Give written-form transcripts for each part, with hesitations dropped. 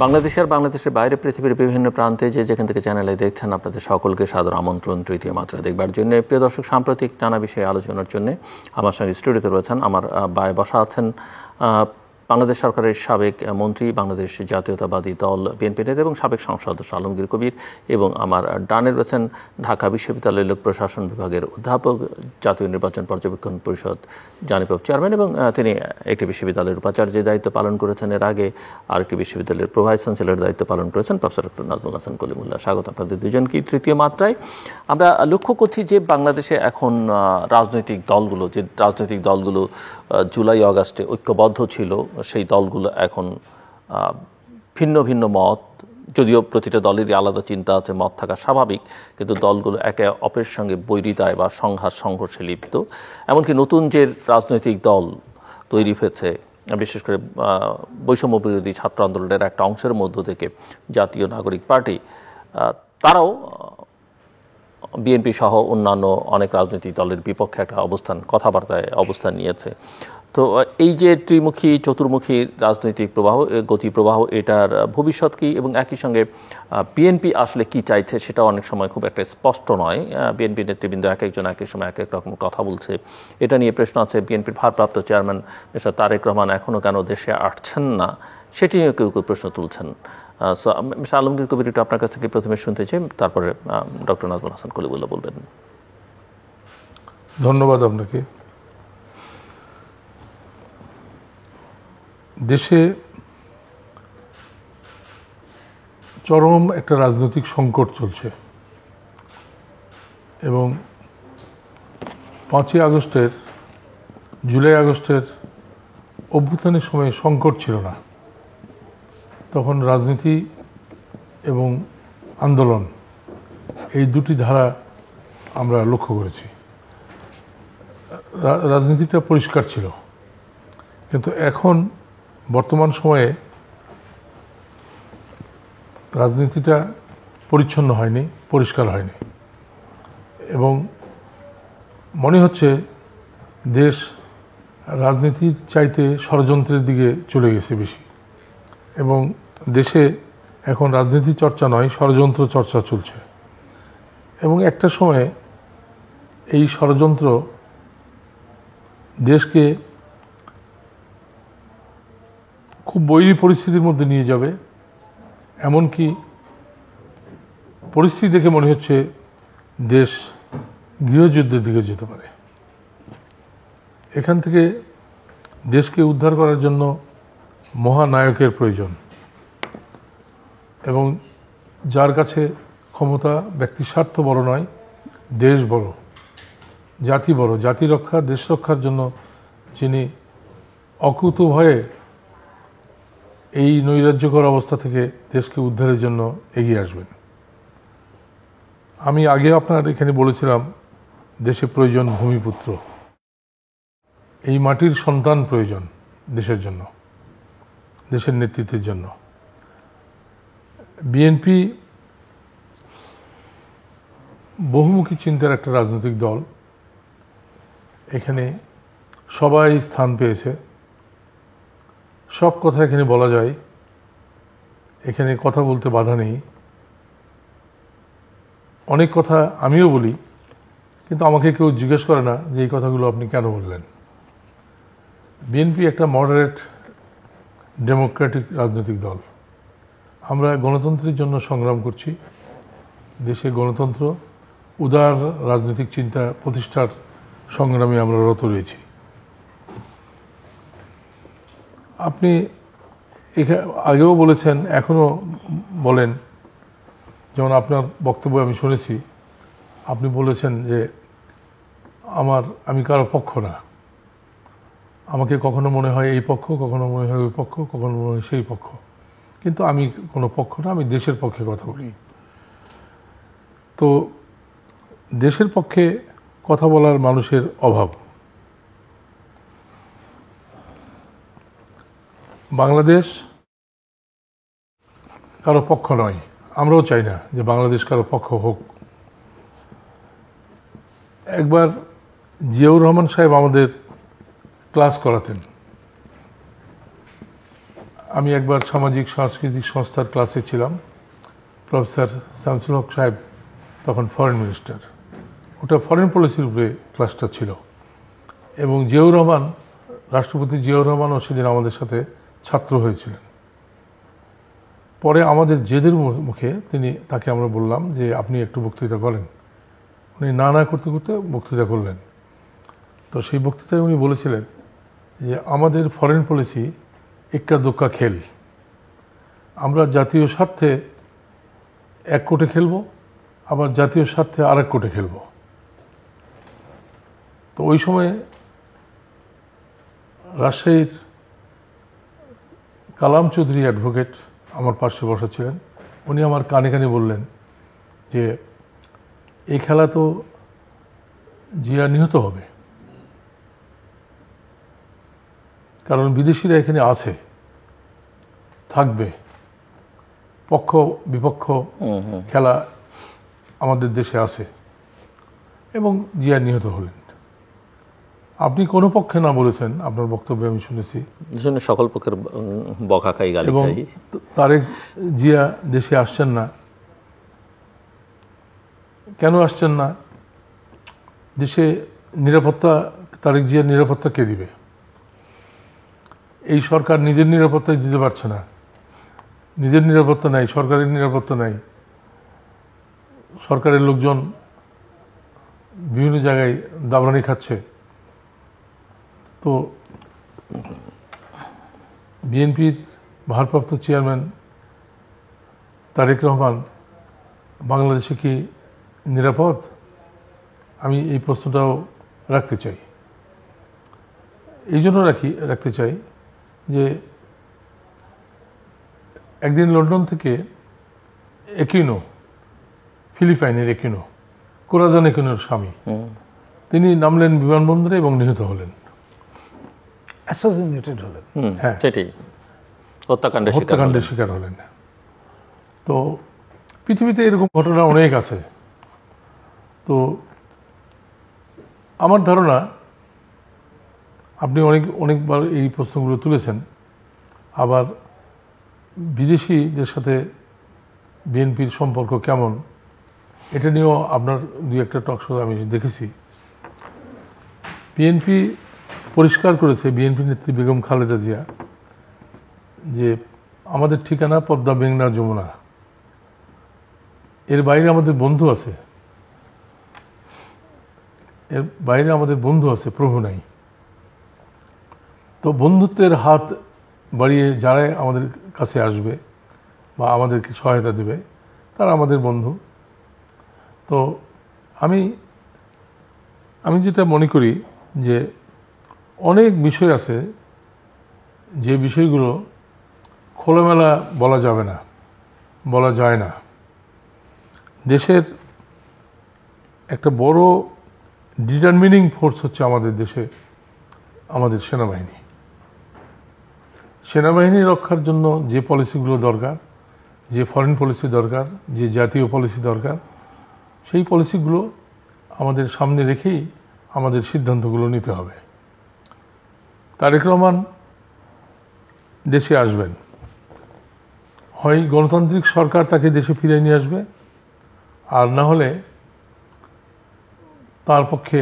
বাংলাদেশের বাইরে পৃথিবীর বিভিন্ন প্রান্তে যেখান থেকে চ্যানেলে দেখছেন আপনাদের সকলকে সাদর আমন্ত্রণ তৃতীয় মাত্রা দেখবার জন্য। প্রিয় দর্শক, সাম্প্রতিক নানা বিষয়ে আলোচনার জন্য আমার সঙ্গে স্টুডিওতে রয়েছেন, আমার বায়ে বসা আছেন বাংলাদেশ সরকারের সাবেক মন্ত্রী, বাংলাদেশ জাতীয়তাবাদী দল বিএনপি নেতা এবং সাবেক সংসদ সদস্য আলমগীর কবির, এবং আমার ডানে রয়েছেন ঢাকা বিশ্ববিদ্যালয়ের লোক প্রশাসন বিভাগের অধ্যাপক, জাতীয় নির্বাচন পর্যবেক্ষণ পরিষদ জানিপব চেয়ারম্যান, এবং তিনি একটি বিশ্ববিদ্যালয়ের উপাচার্যের দায়িত্ব পালন করেছেন। এর আগে আরেকটি বিশ্ববিদ্যালয়ের প্রভাইস চ্যান্সেলরের দায়িত্ব পালন করেছেন প্রফেসর ডক্টর নাজমুল হাসান কলিমুল্লাহ। স্বাগত আপনাদের দুজনকে তৃতীয় মাত্রায়। আমরা লক্ষ্য করছি যে বাংলাদেশে এখন রাজনৈতিক দলগুলো জুলাই আগস্টে ঐক্যবদ্ধ ছিল, সেই দলগুলো এখন ভিন্ন ভিন্ন মত, যদিও প্রতিটা দলেরই আলাদা চিন্তা আছে, মত থাকা স্বাভাবিক, কিন্তু দলগুলো একে অপরের সঙ্গে বৈরিতায় বা সংঘর্ষে লিপ্ত। এমনকি নতুন যে রাজনৈতিক দল তৈরি হয়েছে, বিশেষ করে বৈষম্য বিরোধী ছাত্র আন্দোলনের একটা অংশের মধ্য থেকে জাতীয় নাগরিক পার্টি, তারাও বিএনপি সহ অন্যান্য অনেক রাজনৈতিক দলের বিপক্ষে একটা কথাবার্তায় অবস্থান নিয়েছে। তো এই যে ত্রিমুখী চতুর্মুখী রাজনৈতিক গতি প্রবাহ, এটার ভবিষ্যৎ কি, এবং একই সঙ্গে বিএনপি আসলে কি চাইছে সেটাও অনেক সময় খুব একটা স্পষ্ট নয়। বিএনপি নেতৃবৃন্দ এক একজন এক এক সময় এক এক রকম কথা বলছে। এটা নিয়ে প্রশ্ন আছে, বিএনপির ভারপ্রাপ্ত চেয়ারম্যান মিস্টার তারেক রহমান এখনও কেন দেশে আসছেন না, সেটি নিয়ে কেউ কেউ প্রশ্ন তুলছেন। সো মিস্টার আলমগীর কবির, একটু আপনার কাছ থেকে প্রথমে শুনতে চাই, তারপরে ডক্টর নাজমুল হাসান কলিমুল্লাহ বলবেন। ধন্যবাদ আপনাকে। দেশে চরম একটা রাজনৈতিক সংকট চলছে, এবং 5ই জুলাই আগস্টের অভ্যুত্থানের সময় সংকট ছিল না। তখন রাজনীতি এবং আন্দোলন, এই দুটি ধারা আমরা লক্ষ্য করেছি। রাজনীতিটা পরিষ্কার ছিল, কিন্তু এখন বর্তমান সময়ে রাজনীতিটা পরিচ্ছন্ন হয়নি, পরিষ্কার হয়নি, এবং মনে হচ্ছে দেশ রাজনীতির চাইতে ষড়যন্ত্রের দিকে চলে গেছে বেশি, এবং দেশে এখন রাজনীতি চর্চা নয়, ষড়যন্ত্র চর্চা চলছে। এবং একটা সময়ে এই ষড়যন্ত্র দেশকে খুব বৈরী পরিস্থিতির মধ্যে নিয়ে যাবে। এমনকি পরিস্থিতি দেখে মনে হচ্ছে দেশ গৃহযুদ্ধের দিকে যেতে পারে। এখান থেকে দেশকে উদ্ধার করার জন্য মহানায়কের প্রয়োজন, এবং যার কাছে ক্ষমতা, ব্যক্তি স্বার্থ বড় নয়, দেশ বড়, জাতি বড়, জাতি রক্ষা, দেশ রক্ষার জন্য যিনি অকুতোভয়ে এই নৈরাজ্যকর অবস্থা থেকে দেশকে উদ্ধারের জন্য এগিয়ে আসবেন। আমি আগে আপনার এখানে বলেছিলাম, দেশে প্রয়োজন ভূমিপুত্র, এই মাটির সন্তান প্রয়োজন দেশের জন্য, দেশের নেতৃত্বের জন্য। বিএনপি বহুমুখী চিন্তার একটা রাজনৈতিক দল, এখানে সবাই স্থান পেয়েছে, সব কথা এখানে বলা যায়, এখানে কথা বলতে বাধা নেই। অনেক কথা আমিও বলি, কিন্তু আমাকে কেউ জিজ্ঞেস করে না যে এই কথাগুলো আপনি কেন বললেন। বিএনপি একটা মডারেট ডেমোক্রেটিক রাজনৈতিক দল। আমরা গণতন্ত্রের জন্য সংগ্রাম করছি, দেশে গণতন্ত্র, উদার রাজনৈতিক চিন্তা প্রতিষ্ঠার সংগ্রামে আমরা রত রয়েছি। আপনি আগেও বলেছেন, এখনও বলেন, যেমন আপনার বক্তব্য আমি শুনেছি, আপনি বলেছেন যে আমি কারো পক্ষ না, আমাকে কখনো মনে হয় এই পক্ষ, কখনো মনে হয় ওই পক্ষ, কখনো মনে হয় সেই পক্ষ, কিন্তু আমি কোনো পক্ষ না, আমি দেশের পক্ষে কথা বলি। তো দেশের পক্ষে কথা বলার মানুষের অভাব। বাংলাদেশ কারো পক্ষ নয়, আমরাও চাই না যে বাংলাদেশ কারো পক্ষ হোক। একবার জিয়াউর রহমান সাহেব আমাদের ক্লাস করাতেন, আমি একবার সামাজিক সাংস্কৃতিক সংস্থার ক্লাসে ছিলাম। প্রফেসর শামসুল হক সাহেব তখন ফরেন মিনিস্টার, ওটা ফরেন পলিসির উপরে ক্লাসটা ছিল, এবং জিয়াউর রহমান, রাষ্ট্রপতি জিয়াউর রহমানও সেদিন আমাদের সাথে ছাত্র হয়েছিলেন। পরে আমাদের জেদের মুখে তাকে আমরা বললাম যে আপনি একটু বক্তৃতা করেন। উনি না করতে করতে বক্তৃতা করলেন। তো সেই বক্তৃতায় উনি বলেছিলেন যে আমাদের ফরেন পলিসি এক্কা দোক্কা খেল, আমরা জাতীয় স্বার্থে এক কোটে খেলবো, আবার জাতীয় স্বার্থে আরেক কোটে খেলবো। তো ওই সময়ে রাজশাহীর কালাম চৌধুরী অ্যাডভোকেট আমার পাশে বসা ছিলেন। উনি আমার কানে কানে বললেন যে এই খেলা তো জিয়া নিহত হবে, কারণ বিদেশিরা এখানে আছে, থাকবে, পক্ষ বিপক্ষ খেলা আমাদের দেশে আছে, এবং জিয়া নিহত হলেন। আপনি কোনো পক্ষে না বলেছেন, আপনার বক্তব্যে আমি শুনেছি, সকল পক্ষের বকা খাই, গালি এবং খাই। তারেক জিয়া দেশে আসছেন না। কেন আসছেন না? দেশে নিরাপত্তা, তারেক জিয়ার নিরাপত্তা কে দিবে? এই সরকার নিজের নিরাপত্তা দিতে পারছে না, নিজের নিরাপত্তা নাই, সরকারের নিরাপত্তা নাই। সরকারের লোকজন বিভিন্ন জায়গায় দাবরানি খাচ্ছে। তো বিএনপির ভারপ্রাপ্ত চেয়ারম্যান তারেক রহমান বাংলাদেশে কি নিরাপদ? আমি এই প্রশ্নটাও রাখতে চাই। এই জন্য রাখতে চাই যে একদিন লন্ডন থেকে একিনো, ফিলিপাইনের একিনো, কোরাজান একিনোর স্বামী, তিনি নামলেন বিমানবন্দরে এবং নিহত হলেন, অ্যাসাসিনেটেড হলেন। হ্যাঁ, সেটাই, হত্যাকাণ্ডের শিকার হলেন। তো পৃথিবীতে এরকম ঘটনা অনেক আছে। তো আমার ধারণা, আপনি অনেকবার এই প্রশ্নগুলো তুলেছেন, আবার বিদেশিদের সাথে বিএনপির সম্পর্ক কেমন, এটা নিয়েও আপনার দুই একটা টক শো আমি দেখেছি। বিএনপি পরিষ্কার করেছে, বিএনপি নেত্রী বেগম খালেদা জিয়া, যে আমাদের ঠিকানা পদ্মা, মেঘনা, যমুনা, এর বাইরে আমাদের বন্ধু আছে, এর বাইরে আমাদের বন্ধু আছে, প্রভু নাই। তো বন্ধুত্বের হাত বাড়িয়ে যারা আমাদের কাছে আসবে বা আমাদেরকে সহায়তা দেবে, তারা আমাদের বন্ধু। তো আমি যেটা মনে করি যে অনেক বিষয় আছে যে বিষয়গুলো খোলামেলা বলা যাবে না, বলা যায় না। দেশের একটা বড় ডিটারমিনিং ফোর্স হচ্ছে আমাদের দেশে আমাদের সেনাবাহিনী। সেনাবাহিনী রক্ষার জন্য যে পলিসিগুলো দরকার, যে ফরেন পলিসি দরকার, যে জাতীয় পলিসি দরকার, সেই পলিসিগুলো আমাদের সামনে রেখেই আমাদের সিদ্ধান্তগুলো নিতে হবে। তারেক রহমান দেশে আসবেন, হয় গণতান্ত্রিক সরকার তাকে দেশে ফিরিয়ে নিয়ে আসবে, আর না হলে তার পক্ষে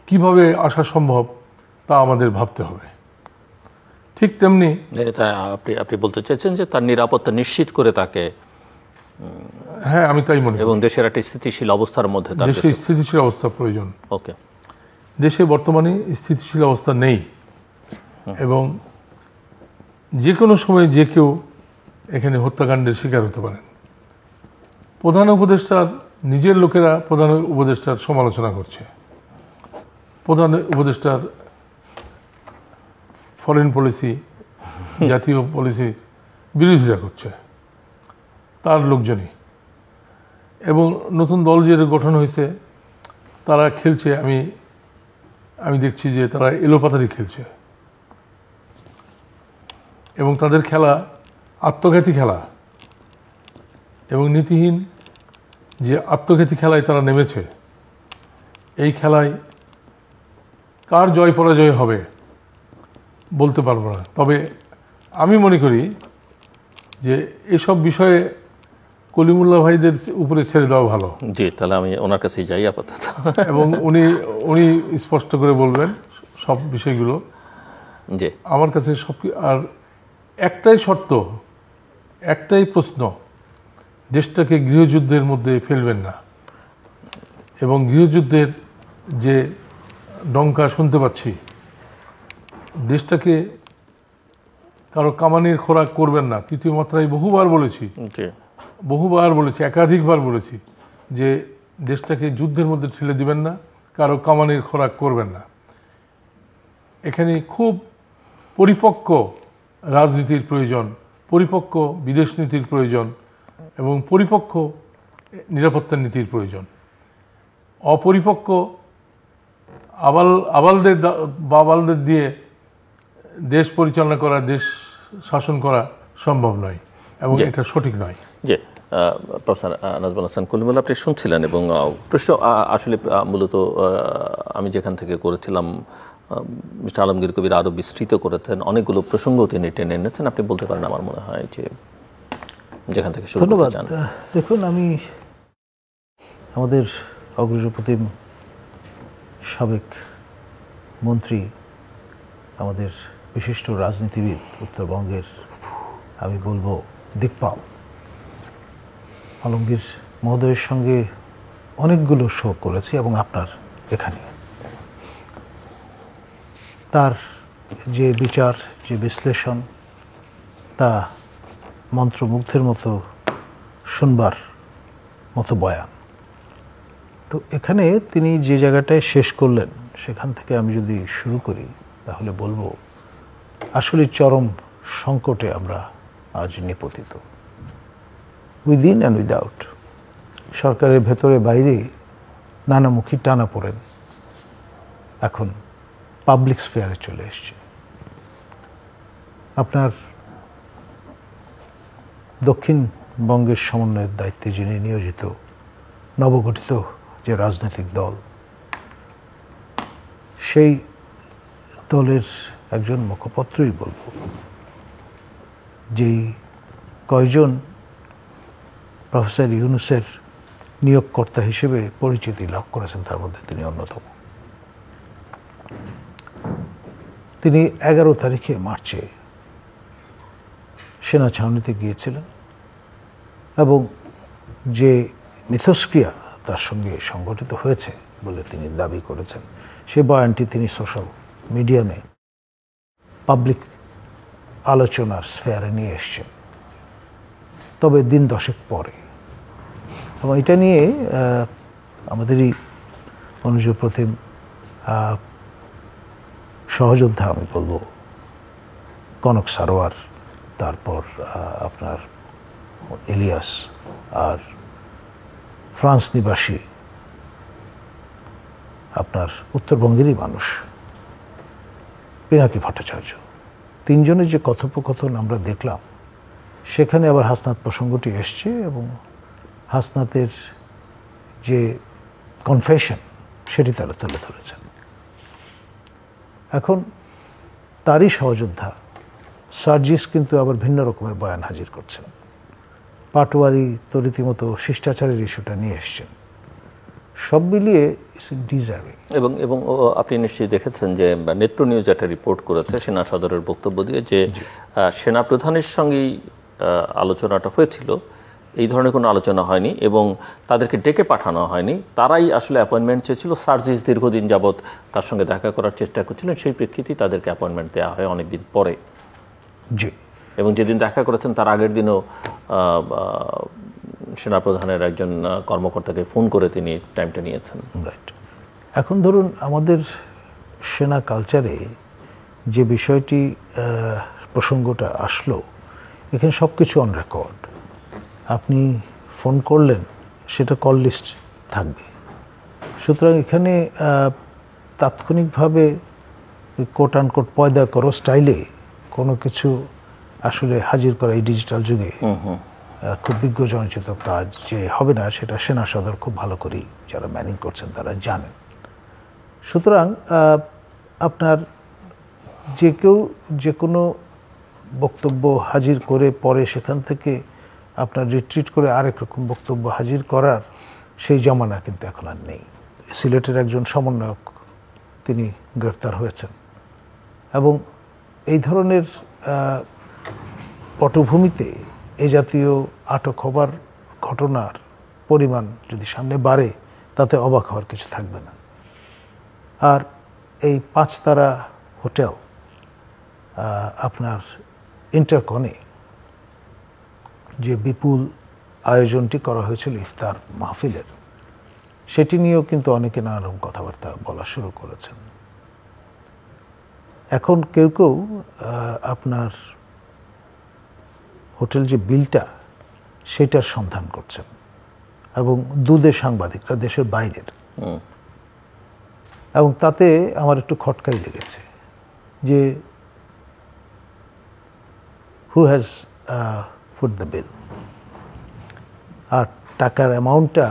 কিভাবে আসা সম্ভব তা আমাদের ভাবতে হবে। ঠিক তেমনি আপনি বলতে চাইছেন যে তার নিরাপত্তা নিশ্চিত করে তাকে, হ্যাঁ আমি তাই মনে করি, এবং দেশের একটা স্থিতিশীল অবস্থার মধ্যে দেশে স্থিতিশীল অবস্থা প্রয়োজন। ওকে, দেশে বর্তমানে স্থিতিশীল অবস্থা নেই, এবং যে কোনো সময় যে কেউ এখানে হত্যাকাণ্ডের শিকার হতে পারেন। প্রধান উপদেষ্টার নিজের লোকেরা প্রধান উপদেষ্টার সমালোচনা করছে, প্রধান উপদেষ্টার ফরেন পলিসি, জাতীয় পলিসি বিরোধিতা করছে তার লোকজনই। এবং নতুন দল যে গঠন হয়েছে তারা খেলছে, আমি দেখছি যে তারা এলোপাতারি খেলছে, এবং তাদের খেলা আত্মঘাতী খেলা, এবং নীতিহীন যে আত্মঘাতী খেলায় তারা নেমেছে। এই খেলায় কার জয় পরাজয় হবে বলতে পারবো না। তবে আমি মনে করি যে এসব বিষয়ে কলিমুল্লাহ ভাইদের উপরে ছেড়ে দেওয়া ভালো। জি, তাহলে আমি ওনার কাছেই যাই আপাতত। এবং উনি স্পষ্ট করে বলবেন সব বিষয়গুলো। জি, আমার কাছে আর একটাই শর্ত, একটাই প্রশ্ন, দেশটাকে গৃহযুদ্ধের মধ্যে ফেলবেন না। এবং গৃহযুদ্ধের যে ডঙ্কা শুনতে পাচ্ছি, দেশটাকে কারো কামানির খোরাক করবেন না। তৃতীয় মাত্রায় বহুবার বলেছি, একাধিকবার বলেছি যে দেশটাকে যুদ্ধের মধ্যে ঠেলে দিবেন না, কারো কামানির খোরাক করবেন না। এখানে খুব পরিপক্ক রাজনীতির প্রয়োজন, পরিপক্ক বিদেশ নীতির প্রয়োজন এবং পরিপক্ক নিরাপত্তা নীতির প্রয়োজন। অপরিপক্ক আবালদের দিয়ে দেশ পরিচালনা করা, দেশ শাসন করা সম্ভব নয় এবং এটা সঠিক নয়। জি, প্রফেসর নাজমুল হাসান কলিমুল্লাহ, আপনি শুনছিলেন এবং প্রশ্ন আসলে মূলত আমি যেখান থেকে করেছিলাম মিস্টার আলমগীর কবির আরও বিস্তৃত করেছেন, অনেকগুলো প্রসঙ্গ তিনি টেনে এনেছেন। আপনি বলতে পারেন, আমার মনে হয় যে যেখান থেকে শুরু করতে চান। ধন্যবাদ। দেখুন, আমি আমাদের অগ্রজপ্রতিম সাবেক মন্ত্রী, আমাদের বিশিষ্ট রাজনীতিবিদ উত্তরবঙ্গের, আমি বলবো দিকপাল আলমগীর মহোদয়ের সঙ্গে অনেকগুলো শো করেছি এবং আপনার এখানে তার যে বিচার, যে বিশ্লেষণ, তা মন্ত্রমুগ্ধের মতো শুনবার মতো বয়ান। তো এখানে তিনি যে জায়গাটায় শেষ করলেন, সেখান থেকে আমি যদি শুরু করি তাহলে বলবো আসলে চরম সংকটে আমরা আজ নিপতিত, উইদিন অ্যান্ড উইদাউট। সরকারের ভেতরে বাইরে নানামুখী টানাপোড়েন এখন পাবলিক স্ফেয়ারে চলে এসছে। আপনার দক্ষিণবঙ্গের সমন্বয়ের দায়িত্বে যিনি নিয়োজিত নবগঠিত যে রাজনৈতিক দল, সেই দলের একজন মুখপত্রই বলব, যেই কয়জন প্রফেসর ইউনূসের নিয়োগকর্তা হিসেবে পরিচিতি লাভ করেছেন, তার মধ্যে তিনি অন্যতম। তিনি 11 তারিখে মার্চে সেনা ছাউনিতে গিয়েছিলেন এবং যে মিথস্ক্রিয়া তার সঙ্গে সংগঠিত হয়েছে বলে তিনি দাবি করেছেন, সে বয়ানটি তিনি সোশ্যাল মিডিয়ামে পাবলিক আলোচনার স্ফেয়ারে নিয়ে এসছেন, তবে দিন 10 পরে। এবং এটা নিয়ে আমাদেরই অনুজপ্রতিম সহযোদ্ধা, আমি বলবো কনক সারোয়ার, তারপর আপনার ইলিয়াস, আর ফ্রান্স নিবাসী আপনার উত্তরবঙ্গেরই মানুষ পিনাকি ভট্টাচার্য, তিনজনের যে কথোপকথন আমরা দেখলাম, সেখানে আবার হাসনাত প্রসঙ্গটি এসছে এবং হাসনাতের যে কনফেশন সেটি তারা তুলে ধরেছেন। এখন তারই সহযোদ্ধা সার্জিস কিন্তু আবার ভিন্ন রকমের বয়ান হাজির করছেন। পাটোয়ারি তো রীতিমতো শিষ্টাচারের ইস্যুটা নিয়ে এসছেন। সব মিলিয়ে ডিজার্ভিং। এবং আপনি নিশ্চয়ই দেখেছেন যে নেত্র নিউজ একটা রিপোর্ট করেছে সেনা সদরের বক্তব্য দিয়ে, যে সেনা প্রধানের সঙ্গেই আলোচনাটা হয়েছিল, এই ধরনের কোনো আলোচনা হয়নি এবং তাদেরকে ডেকে পাঠানো হয়নি। তারাই আসলে অ্যাপয়েন্টমেন্ট চেয়েছিল। সার্জিস দীর্ঘদিন যাবৎ তার সঙ্গে দেখা করার চেষ্টা করছিলেন, সেই প্রেক্ষিতেই তাদেরকে অ্যাপয়েন্টমেন্ট দেওয়া হয় অনেকদিন পরে। জি। এবং যেদিন দেখা করেছেন তার আগের দিনও সেনাপ্রধানের একজন কর্মকর্তাকে ফোন করে তিনি টাইমটা নিয়েছেন। রাইট। এখন ধরুন, আমাদের সেনা কালচারে যে বিষয়টি প্রসঙ্গটা আসলো, এখানে সব কিছু অন রেকর্ড। আপনি ফোন করলেন, সেটা কল লিস্ট থাকবে। সুতরাং এখানে তাৎক্ষণিকভাবে কোট আনকোট পয়দা করো স্টাইলে কোনো কিছু আসলে হাজির করা এই ডিজিটাল যুগে খুব বিজ্ঞজনচিত কাজ যে হবে না, সেটা সেনা সদর খুব ভালো করেই যারা ম্যানিং করছেন তারা জানেন। সুতরাং আপনার যে কেউ যে কোনো বক্তব্য হাজির করে পরে সেখান থেকে আপনার রিট্রিট করে আরেক রকম বক্তব্য হাজির করার সেই জমানা কিন্তু এখন আর নেই। সিলেটের একজন সমন্বয়ক তিনি গ্রেফতার হয়েছেন এবং এই ধরনের পটভূমিতে এ জাতীয় আটক হবার ঘটনার পরিমাণ যদি সামনে বাড়ে তাতে অবাক হওয়ার কিছু থাকবে না। আর এই 5 তারা হোটেল আপনার ইন্টারকনে যে বিপুল আয়োজনটি করা হয়েছিল ইফতার মাহফিলের, সেটি নিয়েও কিন্তু অনেকে নানা রকম কথাবার্তা বলা শুরু করেছেন। এখন কেউ কেউ আপনার হোটেল যে বিলটা সেটার সন্ধান করছেন এবং দুধে সাংবাদিকরা দেশের বাইরের, এবং তাতে আমার একটু খটকাই লেগেছে যে who has foot the bill. আর টাকার অ্যামাউন্টটা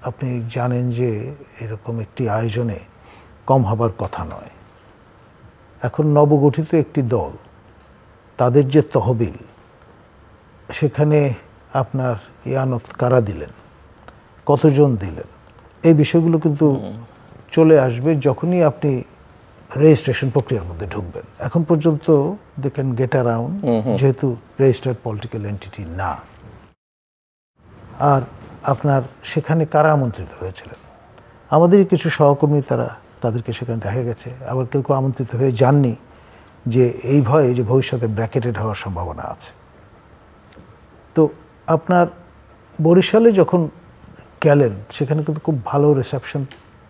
আপনি জানেন যে এরকম একটি আয়োজনে কম হবার কথা নয়। এখন নবগঠিত একটি দল, তাদের যে তহবিল, সেখানে আপনার ইয়ানত কারা দিলেন, কতজন দিলেন, এই বিষয়গুলো কিন্তু চলে আসবে যখনই আপনি রেজিস্ট্রেশন প্রক্রিয়ার মধ্যে ঢুকবেন। এখন পর্যন্ত দে ক্যান গেট অ্যারাউন্ড, যেহেতু রেজিস্টার্ড পলিটিক্যাল এন্টিটি না। আর আপনার সেখানে কারা আমন্ত্রিত হয়েছিলেন? আমাদেরই কিছু সহকর্মী, তাদেরকে সেখানে দেখা গেছে। আবার কেউ কেউ আমন্ত্রিত হয়ে যাননি, যে এই ভয়ে যে ভবিষ্যতে ব্র্যাকেটেড হওয়ার সম্ভাবনা আছে। তো আপনার বরিশালে যখন গেলেন, সেখানে কিন্তু খুব ভালো রিসেপশন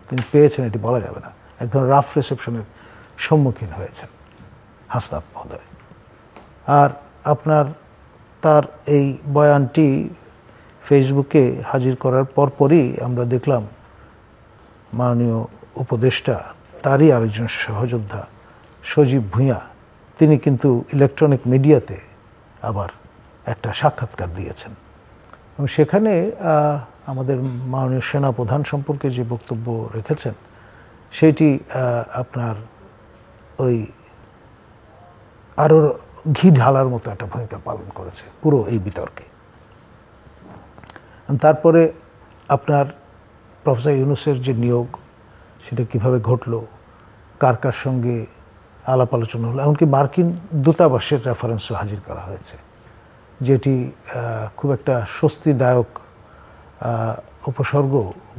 তিনি পেয়েছেন, এটি বলা যাবে না। এক ধরনের রাফ রিসেপশনের সম্মুখীন হয়েছেন হাসনাত মহোদয়। আর আপনার তার এই বয়ানটি ফেসবুকে হাজির করার পরপরই আমরা দেখলাম মাননীয় উপদেষ্টা, তারই আরেকজন সহযোদ্ধা সজীব ভূঁইয়া, তিনি কিন্তু ইলেকট্রনিক মিডিয়াতে আবার একটা সাক্ষাৎকার দিয়েছেন এবং সেখানে আমাদের মাননীয় সেনা প্রধান সম্পর্কে যে বক্তব্য রেখেছেন, সেটি আপনার ওই আরও ঘি ঢালার মতো একটা ভূমিকা পালন করেছে পুরো এই বিতর্কে। তারপরে আপনার প্রফেসর ইউনূসের যে নিয়োগ, সেটা কিভাবে ঘটলো, কার কার সঙ্গে আলাপ আলোচনা হলো, এমনকি মার্কিন দূতাবাসের রেফারেন্সও হাজির করা হয়েছে, যেটি খুব একটা স্বস্তিদায়ক উপসর্গ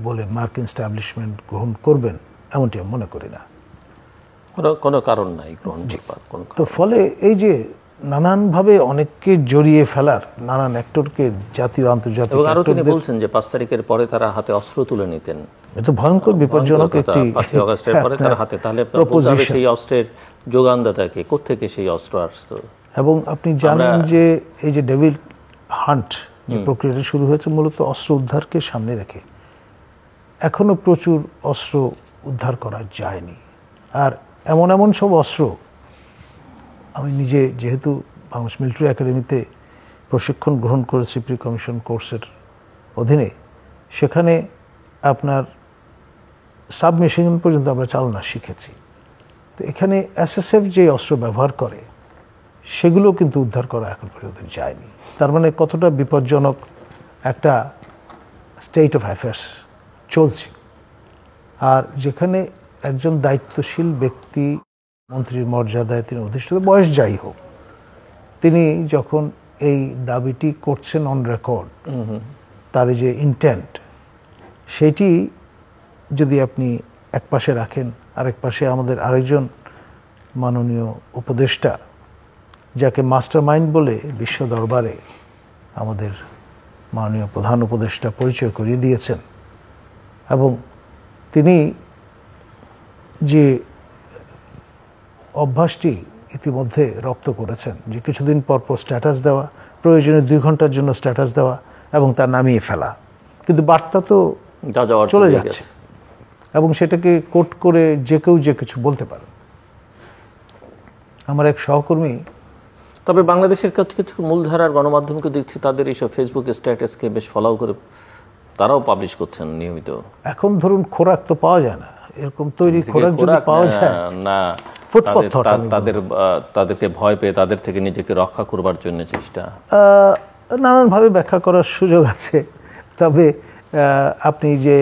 বলে মার্কিন এস্টাবলিশমেন্ট গ্রহণ করবেন এমনটি আমি মনে করি না। কোনো কারণ নাই গ্রহণ। তো ফলে এই যে নানানভাবে অনেককে জড়িয়ে ফেলার, নানান অ্যাক্টরকে জাতীয় আন্তর্জাতিক, এবং আরো তিনি বলছেন যে 5 তারিখের পরে তারা হাতে অস্ত্র তুলে নিতেন। এটা ভয়ঙ্কর বিপজ্জনক একটি 5 আগস্টের পরে তারা হাতে, তাহলে সেই অস্ত্রের যোগানদাতাকে কোত্থেকে সেই অস্ত্র আসতো। এবং আপনি জানেন যে এই যে ডেভিল হান্ট যে প্রক্রিয়াটা শুরু হয়েছে মূলত অস্ত্র উদ্ধারকে সামনে রেখে, এখনো প্রচুর অস্ত্র উদ্ধার করা যায়নি। আর এমন এমন সব অস্ত্র, আমি নিজে যেহেতু বাংলাদেশ মিলিটারি একাডেমিতে প্রশিক্ষণ গ্রহণ করেছি প্রি কমিশন কোর্সের অধীনে, সেখানে আপনার সাবমেশিন পর্যন্ত আমরা চালনা শিখেছি। তো এখানে এসএসএফ যে অস্ত্র ব্যবহার করে, সেগুলো কিন্তু উদ্ধার করা এখন পর্যন্ত যায়নি। তার মানে কতটা বিপজ্জনক একটা স্টেট অফ অ্যাফেয়ার্স চলছে। আর যেখানে একজন দায়িত্বশীল ব্যক্তি, মন্ত্রীর মর্যাদায় তিনি অধিষ্ঠিত, বয়স যাই হোক, তিনি যখন এই দাবিটি করছেন অন রেকর্ড, তার যে ইন্টেন্ট, সেটি যদি আপনি এক পাশে রাখেন, আরেক পাশে আমাদের আরেকজন মাননীয় উপদেষ্টা, যাকে মাস্টার মাইন্ড বলে বিশ্ব দরবারে আমাদের মাননীয় প্রধান উপদেষ্টা পরিচয় করিয়ে দিয়েছেন, এবং তিনি যে অভ্যাসটি ইতিমধ্যে রপ্ত করেছেন, যে কিছুদিন পর পর স্ট্যাটাস দেওয়া, প্রয়োজনে 2 ঘন্টার জন্য স্ট্যাটাস দেওয়া এবং তা নামিয়ে ফেলা, কিন্তু বার্তা তো চলে যাচ্ছে এবং সেটাকে কোট করে যে কেউ যে কিছু বলতে পারে। আমার এক সহকর্মী, তবে বাংলাদেশের কিছু কিছু মূলধারার গণমাধ্যমকে দেখছি তাদের এইসব ফেসবুক স্ট্যাটাসকে বেশ ফলো করে তারাও পাবলিশ করছেন নিয়মিত। এখন ধরুন খোরাক তো পাওয়া যায় না, এরকম তৈরি খোরাক যদি পাওয়া যায় না, ফুটফট থট তাদেরকে ভয় পেয়ে তাদের থেকে নিজেকে রক্ষা করবার জন্য চেষ্টা? নানানভাবে ব্যাখ্যা করার সুযোগ আছে, তবে আপনি যে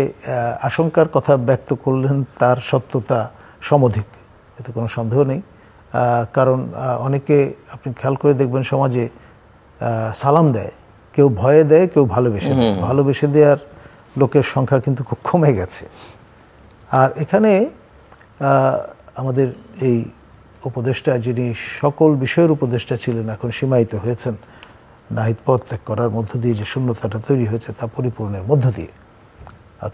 আশঙ্কার কথা ব্যক্ত করলেন তার সত্যতা সমধিক, এতে কোনো সন্দেহ নেই। কারণ অনেকে আপনি খেয়াল করে দেখবেন সমাজে সালাম দেয়, কেউ ভয়ে দেয়, কেউ ভালোবেসে দেয়। ভালোবেসে দেওয়ার লোকের সংখ্যা কিন্তু খুব কমে গেছে। আর এখানে আমাদের এই উপদেষ্টা, যিনি সকল বিষয়ের উপদেষ্টা ছিলেন, এখন সীমায়িত হয়েছেন নাহিদ পদ ত্যাগ করার মধ্য দিয়ে যে শূন্যতাটা তৈরি হয়েছে তা পরিপূর্ণের মধ্য দিয়ে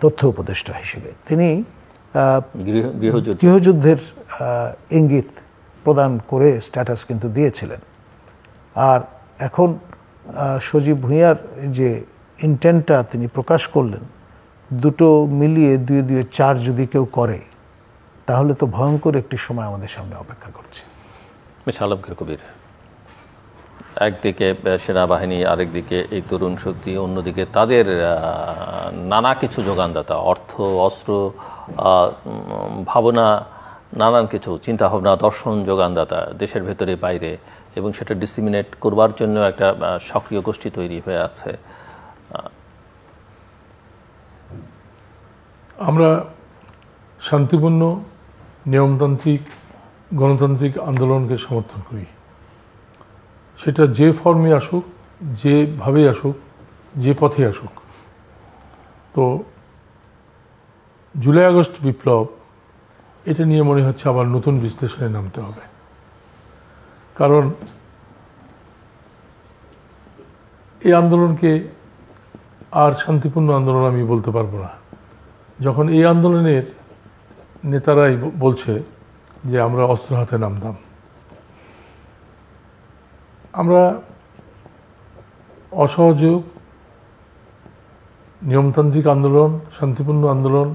তথ্য উপদেষ্টা হিসেবে তিনি গৃহযুদ্ধের ইঙ্গিত প্রদান করে স্ট্যাটাস কিন্তু দিয়েছিলেন। আর এখন সজীব ভুঁইয়ার যে ইন্টেন্টটা তিনি প্রকাশ করলেন, দুটো মিলিয়ে 2-2-4 যদি কেউ করে তাহলে তো ভয়ঙ্কর একটি সময় আমাদের সামনে অপেক্ষা করছে। আলমগীর কবির, একদিকে সেনাবাহিনী, আরেকদিকে এই তরুণ শক্তি, অন্যদিকে তাদের নানা কিছু যোগানদাতা, অর্থ, অস্ত্র, ভাবনা, নানান কিছু চিন্তাভাবনা, দর্শন যোগানদাতা দেশের ভেতরে বাইরে, এবং সেটা ডিসিমিনেট করবার জন্য একটা সক্রিয় গোষ্ঠী তৈরি হয়ে আছে। আমরা শান্তিপূর্ণ নিয়মতান্ত্রিক গণতান্ত্রিক আন্দোলনকে সমর্থন করি। সেটা যে ফর্মে আসুক, যেভাবেই আসুক, যে পথে আসুক। তো জুলাই আগস্ট বিপ্লব, এটা নিয়ে মনে হচ্ছে আবার নতুন বিশ্লেষণে নামতে হবে। কারণ এই আন্দোলনকে আর শান্তিপূর্ণ আন্দোলন আমি বলতে পারবো না, যখন এই আন্দোলনের নেতারাই বলছে যে আমরা অস্ত্র হাতে নামতাম। আমরা অসহযোগ নিয়মতান্ত্রিক আন্দোলন, শান্তিপূর্ণ আন্দোলন,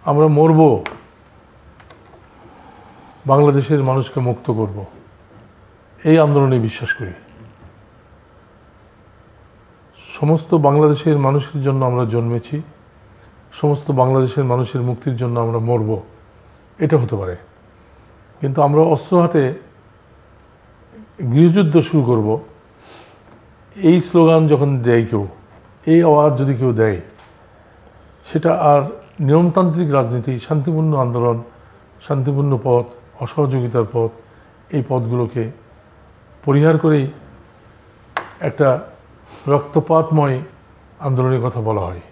আমরা মরব, বাংলাদেশের মানুষকে মুক্ত করব, এই আন্দোলনে বিশ্বাস করি। সমস্ত বাংলাদেশের মানুষের জন্য আমরা জন্মেছি, সমস্ত বাংলাদেশের মানুষের মুক্তির জন্য আমরা মরব, এটা হতে পারে। কিন্তু আমরা অস্ত্র হাতে গৃহযুদ্ধ শুরু করব, এই স্লোগান যখন দেয় কেউ, এই আওয়াজ যদি কেউ দেয়, সেটা আর নিয়মতান্ত্রিক রাজনীতি, শান্তিপূর্ণ আন্দোলন, শান্তিপূর্ণ পথ, অসহযোগিতার পথ, এই পথগুলোকে পরিহার করেই একটা রক্তপাতময় আন্দোলনের কথা বলা হয়।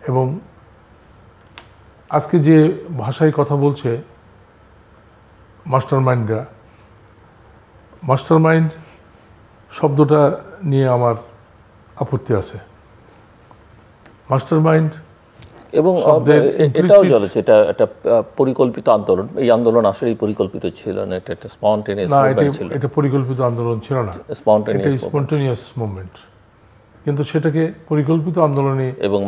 এবং আজকে যে ভাষায় কথা বলছে মাস্টারমাইন্ডরা, মাস্টারমাইন্ড শব্দটা নিয়ে আমার আপত্তি আছে। মাস্টারমাইন্ড এবং এটাও চলেছে, এটা একটা পরিকল্পিত আন্দোলন। এই আন্দোলন আসলে পরিকল্পিত ছিল না, এটা একটা স্পন্টেনিয়াস মুভমেন্ট ছিল। এটা পরিকল্পিত আন্দোলন ছিল না, স্পন্টেনিয়াস মুভমেন্ট। কিন্তু সেটাকে পরিকল্পিত আন্দোলনে এবং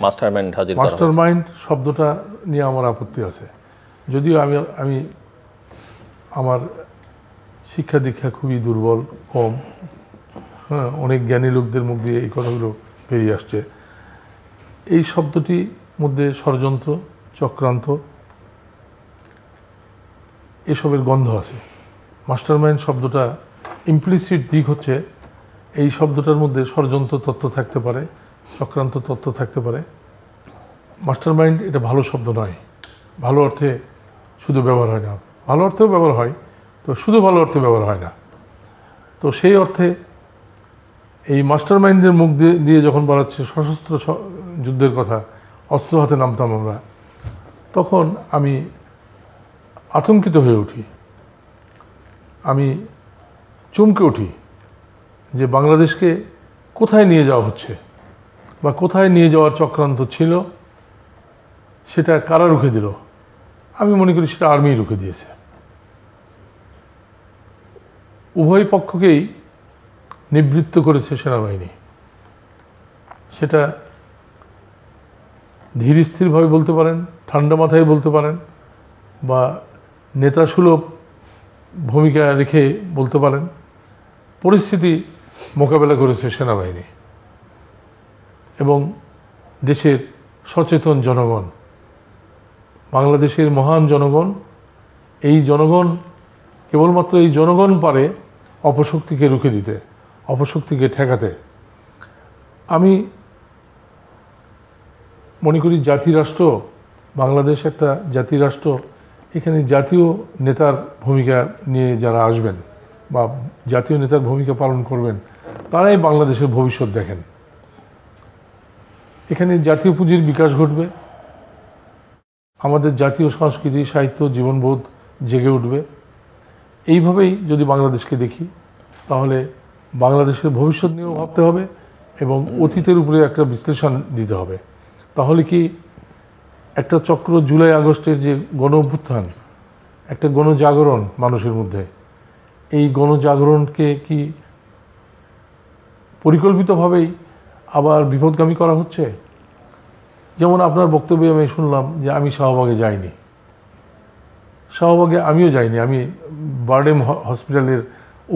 মাস্টারমাইন্ড হাজির করা হয়েছে। মাস্টারমাইন্ড শব্দটা নিয়ে আমার আপত্তি আছে। যদিও আমি আমার শিক্ষা দীক্ষা খুবই দুর্বল, কম, হ্যাঁ, অনেক জ্ঞানী লোকদের মুখ দিয়ে এই কথাগুলো বেরিয়ে আসছে। এই শব্দটির মধ্যে ষড়যন্ত্র, চক্রান্ত, এসবের গন্ধ আছে। মাস্টারমাইন্ড শব্দটা ইমপ্লিসিট দিক হচ্ছে এই শব্দটার মধ্যে ষড়যন্ত্র তত্ত্ব থাকতে পারে, চক্রান্ত তত্ত্ব থাকতে পারে। মাস্টারমাইন্ড এটা ভালো শব্দ নয়, ভালো অর্থে শুধু ব্যবহার হয় না, ভালো অর্থেও ব্যবহার হয়, তো শুধু ভালো অর্থে ব্যবহার হয় না। তো সেই অর্থে এই মাস্টারমাইন্ডের মুখ দিয়ে যখন বলাচ্ছে সশস্ত্র যুদ্ধের কথা, অস্ত্র হাতে নামতাম আমরা, তখন আমি আতঙ্কিত হয়ে উঠি, আমি চমকে উঠি যে বাংলাদেশকে কোথায় নিয়ে যাওয়া হচ্ছে বা কোথায় নিয়ে যাওয়ার চক্রান্ত ছিল, সেটা কারা রুখে দিল? আমি মনে করি সেটা আর্মি রুখে দিয়েছে। উভয় পক্ষকেই নিবৃত্ত করেছে সেনাবাহিনী। সেটা ধীর স্থিরভাবে বলতে পারেন, ঠান্ডা মাথায় বলতে পারেন, বা নেতাসুলভ ভূমিকা রেখে বলতে পারেন। পরিস্থিতি মোকাবেলা করেছে সেনাবাহিনী এবং দেশের সচেতন জনগণ, বাংলাদেশের মহান জনগণ এই জনগণ, কেবলমাত্র এই জনগণ পারে অপশক্তিকে রুখে দিতে, অপশক্তিকে ঠেকাতে। আমি মনে করি জাতিরাষ্ট্র, বাংলাদেশ একটা জাতিরাষ্ট্র, এখানে জাতীয় নেতার ভূমিকা নিয়ে যারা আসবেন বা জাতীয় নেতার ভূমিকা পালন করবেন, তারাই বাংলাদেশের ভবিষ্যৎ দেখেন। এখানে জাতীয় পুঁজির বিকাশ ঘটবে, আমাদের জাতীয় সংস্কৃতি, সাহিত্য, জীবনবোধ জেগে উঠবে। এইভাবেই যদি বাংলাদেশকে দেখি, তাহলে বাংলাদেশের ভবিষ্যৎ নিয়েও ভাবতে হবে এবং অতীতের উপরে একটা বিশ্লেষণ দিতে হবে। তাহলে কি একটা চক্র, জুলাই আগস্টের যে গণ অভ্যুত্থান, একটা গণজাগরণ মানুষের মধ্যে, এই গণজাগরণকে কি পরিকল্পিতভাবেই আবার বিপদগামী করা হচ্ছে? যেমন আপনার বক্তব্যে আমি শুনলাম যে আমি শাহবাগে যাইনি। শাহবাগে আমিও যাইনি, আমি বারডেম হসপিটালের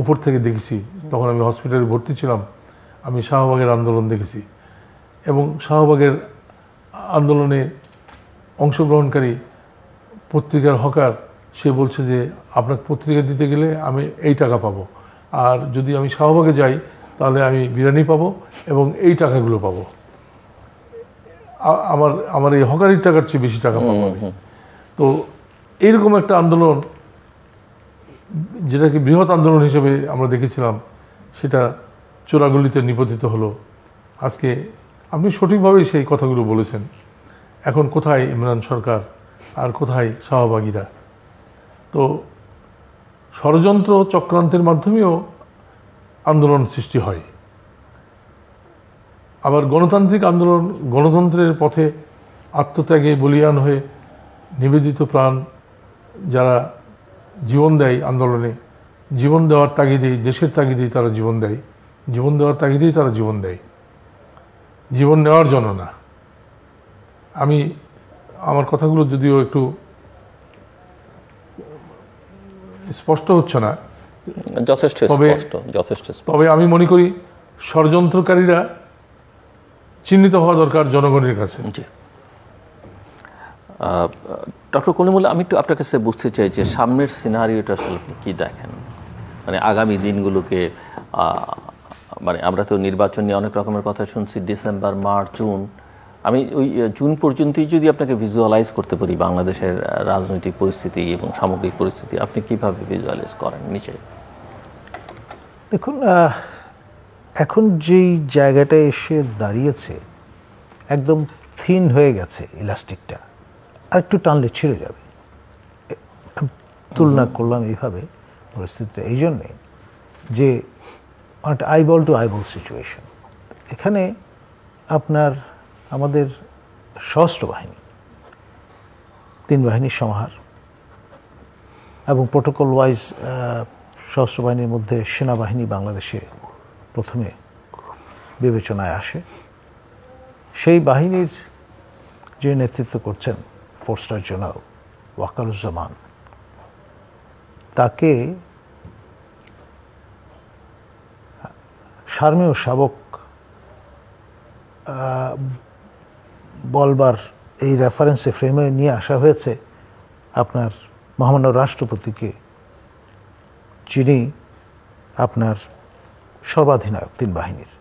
উপর থেকে দেখেছি। তখন আমি হসপিটালে ভর্তি ছিলাম, আমি শাহবাগের আন্দোলন দেখেছি এবং শাহবাগের আন্দোলনে অংশগ্রহণকারী পত্রিকার হকার, সে বলছে যে আপনাকে পত্রিকা দিতে গেলে আমি এই টাকা পাবো, আর যদি আমি শাহবাগে যাই তাহলে আমি বিরিয়ানি পাবো এবং এই টাকাগুলো পাবো। আমার এই হকারির টাকার চেয়ে বেশি টাকা পাবো আমি। তো এইরকম একটা আন্দোলন, যেটাকে বৃহৎ আন্দোলন হিসেবে আমরা দেখেছিলাম, সেটা চোরাগলিতে নিপতিত হলো। আজকে আপনি সঠিকভাবেই সেই কথাগুলো বলেছেন। এখন কোথায় ইমরান সরকার আর কোথায় শাহবাগীরা? তো ষড়যন্ত্র চক্রান্তের মাধ্যমেও আন্দোলন সৃষ্টি হয়। আবার গণতান্ত্রিক আন্দোলন, গণতন্ত্রের পথে আত্মত্যাগে বলিয়ান হয়ে নিবেদিত প্রাণ যারা জীবন দেয় আন্দোলনে, জীবন দেওয়ার তাগিদেই, দেশের তাগিদেই তারা জীবন দেয়, জীবন দেওয়ার তাগিদেই তারা জীবন দেয়, জীবন নেওয়ার জন্য না। আমি আমার কথাগুলো যদিও একটু স্পষ্ট হচ্ছে না, যথেষ্ট স্পষ্ট, যথেষ্ট স্পষ্ট। তবে আমি মনে করি ষড়যন্ত্রকারীরা চিহ্নিত হওয়া দরকার জনগণের কাছে। জি, ডক্টর কলিমুল্লাহ, আমি একটু আপনার কাছে বুঝতে চাই যে সামনের সিনারিওটা আসলে আপনি কী দেখেন, মানে আগামী দিনগুলোকে। মানে আমরা তো নির্বাচন নিয়ে অনেক রকমের কথা শুনছি, ডিসেম্বর, মার্চ, জুন। আমি ওই জুন পর্যন্তই যদি আপনাকে ভিজুয়ালাইজ করতে পারি বাংলাদেশের রাজনৈতিক পরিস্থিতি এবং সামগ্রিক পরিস্থিতি, আপনি কিভাবে ভিজুয়ালাইজ করেন নিচে? দেখুন, এখন যেই জায়গাটায় এসে দাঁড়িয়েছে, একদম থিন হয়ে গেছে ইলাস্টিকটা, আর একটু টানলে ছিঁড়ে যাবে। তুলনা করলাম এইভাবে পরিস্থিতিটা এই জন্যে যে অনেকটা আইবল টু আইবল সিচুয়েশন। এখানে আপনার আমাদের সশস্ত্র বাহিনী, 3 বাহিনীর সমাহার, এবং প্রোটোকল ওয়াইজ সশস্ত্র বাহিনীর মধ্যে সেনাবাহিনী বাংলাদেশে প্রথমে বিবেচনায় আসে। সেই বাহিনীর যে নেতৃত্ব করছেন 4 স্টার জেনারেল ওয়াকারুজ্জামান, তাকে সার্মীয় শাবক বলবার এই রেফারেন্সে ফ্রেমে নিয়ে আসা হয়েছে আপনার মহামান্য রাষ্ট্রপতিকে, যিনি আপনার সর্বাধিনায়ক 3 বাহিনীর।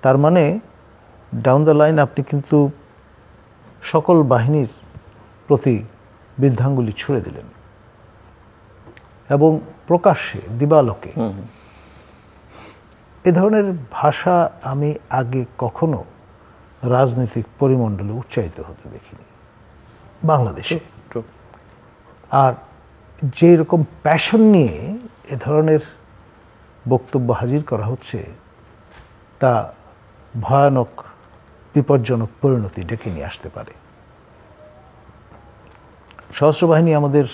তার মানে ডাউন দ্য লাইন আপনি কিন্তু সকল বাহিনীর প্রতি বৃদ্ধাঙ্গুলি ছুড়ে দিলেন এবং প্রকাশ্যে দিবালোকে। এ ধরনের ভাষা আমি আগে কখনো রাজনৈতিক পরিমণ্ডলে উচ্চারিত হতে দেখিনি বাংলাদেশে। আর যে রকম প্যাশন নিয়ে এ ধরনের বক্তব্য হাজির করা হচ্ছে, তা ভয়ানক বিপজ্জনক পরিণতি ডেকে নিয়ে আসতে পারে। সশস্ত্র বাহিনী আমাদের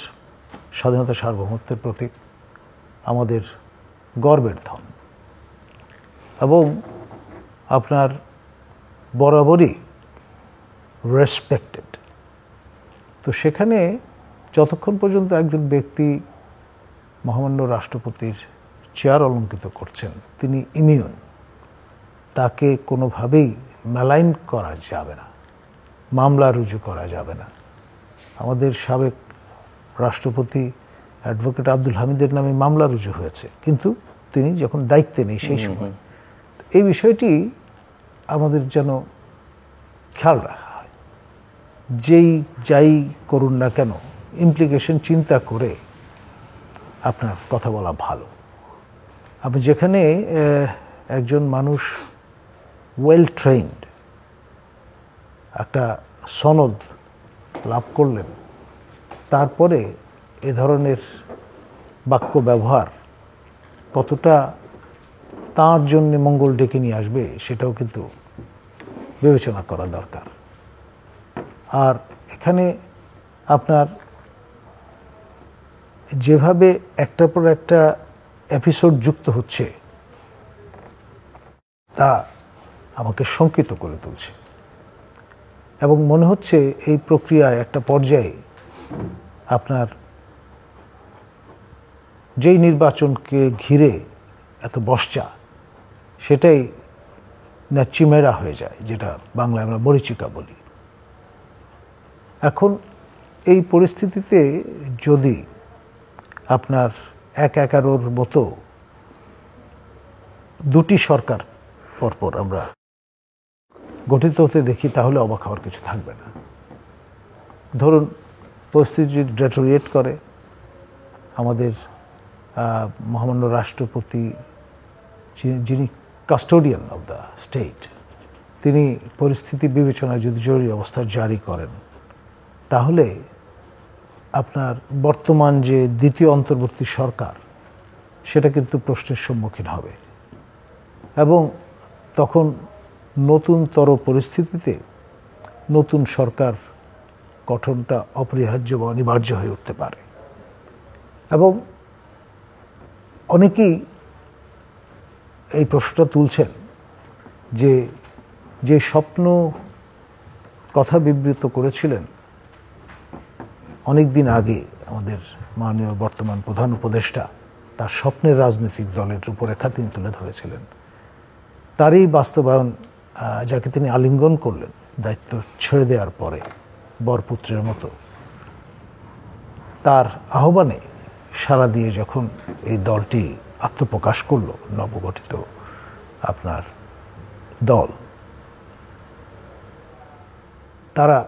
স্বাধীনতা, সার্বভৌমত্বের প্রতীক, আমাদের গর্বের ধন এবং আপনার বরাবরই রেসপেক্টেড। তো সেখানে যতক্ষণ পর্যন্ত একজন ব্যক্তি মহামান্য রাষ্ট্রপতির চেয়ার অলঙ্কিত করছেন, তিনি ইমিউন, তাকে কোনোভাবেই মেলাইন করা যাবে না, মামলা রুজু করা যাবে না। আমাদের সাবেক রাষ্ট্রপতি অ্যাডভোকেট আব্দুল হামিদের নামে মামলা রুজু হয়েছে, কিন্তু তিনি যখন দায়িত্বে নেই সেই সময়। এই বিষয়টি আমাদের যেন খেয়াল রাখা হয়, যাই করুন না কেন ইমপ্লিকেশন চিন্তা করে আপনার কথা বলা ভালো। আপনি যেখানে একজন মানুষ ওয়েল ট্রেইনড একটা সনদ লাভ করলেন, তারপরে এ ধরনের বাক্য ব্যবহার কতটা তার জন্য মঙ্গল ডেকে নিয়ে আসবে সেটাও কিন্তু বিবেচনা করা দরকার। আর এখানে আপনার যেভাবে একটার পর একটা এপিসোড যুক্ত হচ্ছে তা আমাকে শঙ্কিত করে তুলছে, এবং মনে হচ্ছে এই প্রক্রিয়ায় একটা পর্যায়ে আপনার যেই নির্বাচনকে ঘিরে এত বর্ষা, সেটাই চিমেরা হয়ে যায়, যেটা বাংলায় আমরা মরীচিকা বলি। এখন এই পরিস্থিতিতে যদি আপনার ১-১১ মতো দুটি সরকার পরপর আমরা গঠিত হতে দেখি, তাহলে অবাক হওয়ার কিছু থাকবে না। ধরুন পরিস্থিতি যদি ডেটোরিয়েট করে, আমাদের মহামান্য রাষ্ট্রপতি যিনি কাস্টোডিয়ান অব দ্য স্টেট, তিনি পরিস্থিতি বিবেচনায় যদি জরুরি অবস্থা জারি করেন, তাহলে আপনার বর্তমান যে দ্বিতীয় অন্তর্বর্তী সরকার, সেটা কিন্তু প্রশ্নের সম্মুখীন হবে, এবং তখন নতুনতর পরিস্থিতিতে নতুন সরকার গঠনটা অপরিহার্য বা অনিবার্য হয়ে উঠতে পারে। এবং অনেকেই এই প্রশ্নটা তুলছেন যে স্বপ্ন কথা বিবৃত করেছিলেন অনেক দিন আগে আমাদের মাননীয় বর্তমান প্রধান উপদেষ্টা, তার স্বপ্নের রাজনৈতিক দলের রূপরেখা তিনি তুলে ধরেছিলেন, তারই বাস্তবায়ন, যাকে তিনি আলিঙ্গন করলেন দায়িত্ব ছেড়ে দেওয়ার পরে বরপুত্রের মতো, তার আহ্বানে সাড়া দিয়ে যখন এই দলটি আত্মপ্রকাশ করল, নবগঠিত আপনার দল, তারা